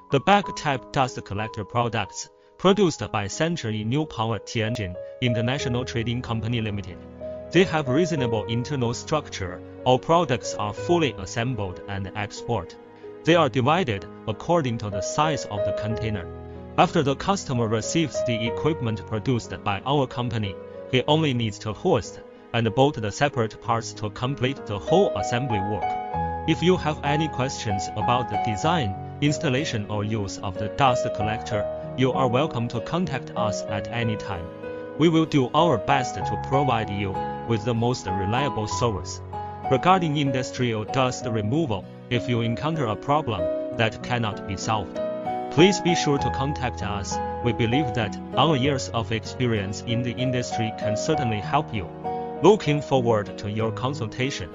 The bag-type dust collector products, produced by Century New Power Tianjin International Trading Company Limited. They have reasonable internal structure. All products are fully assembled and export. They are divided according to the size of the container. After the customer receives the equipment produced by our company, he only needs to hoist and bolt the separate parts to complete the whole assembly work. If you have any questions about the design, installation or use of the dust collector, you are welcome to contact us at any time. We will do our best to provide you with the most reliable service. Regarding industrial dust removal, if you encounter a problem that cannot be solved, please be sure to contact us. We believe that our years of experience in the industry can certainly help you. Looking forward to your consultation.